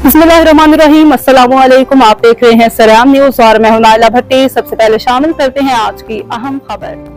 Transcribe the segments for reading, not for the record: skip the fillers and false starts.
बिस्मिल्लाहिर्रहमानिर्रहीम, अस्सलामुअलैकुम। आप देख रहे हैं सरेआम न्यूज और मैं हूं नाइला भट्टी। सबसे पहले शामिल करते हैं आज की अहम खबर।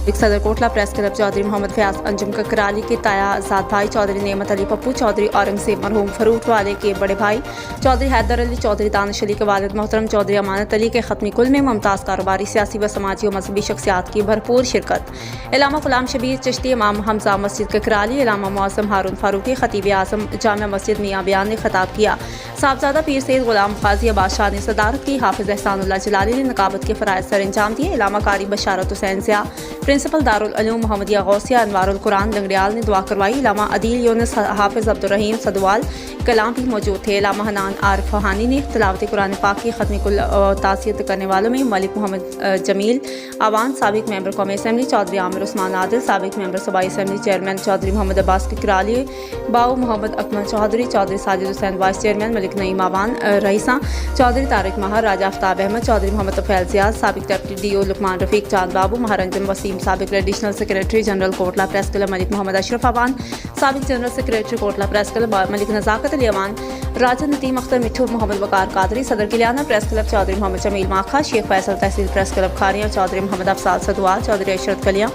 सदर कोटला प्रेस क्लब चौधरी मोहम्मद फयाज अंजुम का कराली के ताया आजाद भाई चौधरी नेमत अली पप्पू चौधरी औरंगजेब मरहूम फरूट वाले के बड़े भाई चौधरी हैदर अली चौधरी दानिश अली के वालिद मोहतरम चौधरी अमानत अली के खत्मी कुल में मुमताज़ कारोबारी सियासी व समाजी और मजहबी शख्सियात की भरपूर शिरकत। इलामा गुलाम शबीर चिश्ती इमाम हमजा मस्जिद के कराली, इलामा मौसम हारून फारूकी खतीब आज़म जामिया मस्जिद मियाँ बयान ने खिताब किया। साहबजादा पीर सैयद गुलाम गाजी बादशाह ने सदारत की। हाफिज एहसानुल्लाह जलाली ने नकाबत के फ़राइज़ सर अंजाम दिए। इलामा कारी बशारत हुसैन ज़िया, प्रिंसिपल दारुल उलूम मोहम्मदिया गौसिया अनवारुल कुरान लंगड़ियाल ने दुआ करवाई। इलामा अदील यूनुस, हाफिज अब्दुर्रहीम सदवाल कलाम भी मौजूद थे। इलामा हनान आरिफ फहानी ने तिलावत कुरान पाक की खत्मी कुल तासीत करने वालों में मलिक मोहम्मद जमील आवान, साबिक मेंबर कौमी असम्बली चौधरी आमिर उस्मान आदिल, साबिक मेंबर सूबाई असम्बली चेयरमैन चौधरी मोहम्मद अब्बास के कराली, बाऊ मोहम्मद अकमल चौधरी, चौधरी साजिद हुसैन वाइस चेयरमैन मलिक नईम आवान रईसा, चौधरी तारिक महर, राजा आफ्ताब अहमद, चौधरी मोहम्मद तफैल जियाद, साबिक डिप्टी डीओ लुकमान रफीक चांद बाबू, महारंजन वसीम, साबिक additional secretary general Kotla press club Malik Mohammad Ashraf Awan, साबिक general secretary Kotla press club Malik Nazakat Ali Awan, Raja Nadeem Akhtar Mithu, Mohammad Waqar Qadri, सदर किलियाना प्रेस क्लब चौधरी मोहम्मद जमील माखा, शेख फैसल तहसील press club Kharian Chaudhry Mohammad Afzal Sadwal, Chaudhry Ishrat Kalian,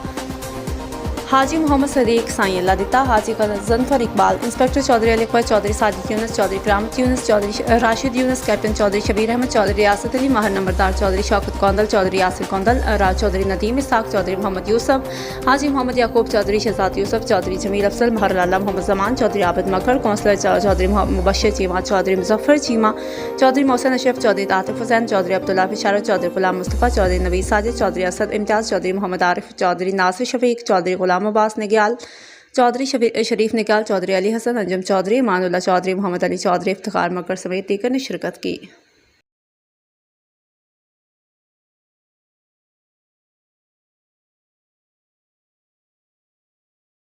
Haji Mohammad Sadiq Sain Allah Ditta, Haji Jafar Iqbal, inspector Chaudhry Ali Akbar, Chaudhry Sajid Younus, Chaudhry करामत यूनुस, चौधरी राशिद यूनुस, कैप्टन चौधरी शबीर अहमद, चौधरी रियासत अली, माहर नंबरदार चौधरी शौकत कौंदल, चौधरी यासिर कौंदल, राज चौधरी नदीम इसाक, चौधरी मोहम्मद यूसुफ, हाजी मोहम्मद याकूब, चौधरी शहजाद यूसुफ, चौधरी जमील अफसल, महर लाला मोहम्मद जमान, चौधरी आबिद मकर, कौंसलर चौधरी मुबशर चीमा, चौधरी मुजफ्फर चीमा, चौधरी मोहसिन अशरफ, चौधरी आतिफ हुसैन, चौधरी अब्दुल्ला बिशारत, चौधरी गुलाम मुस्तफ़ा, चौधरी नवीद साजिद, चौधरी असद इम्तियाज़, चौधरी मोहम्मद आरिफ, चौधरी नासिर शफीक, चौधरी गुलाम अब्बास निग्याल, चौधरी शरीफ निकाल, चौधरी अली हसन, अंजुम चौधरी, मानुल्लाह चौधरी, मोहम्मद अली चौधरी, इफ्तिखार मकर समेत दीगर ने शिरकत की।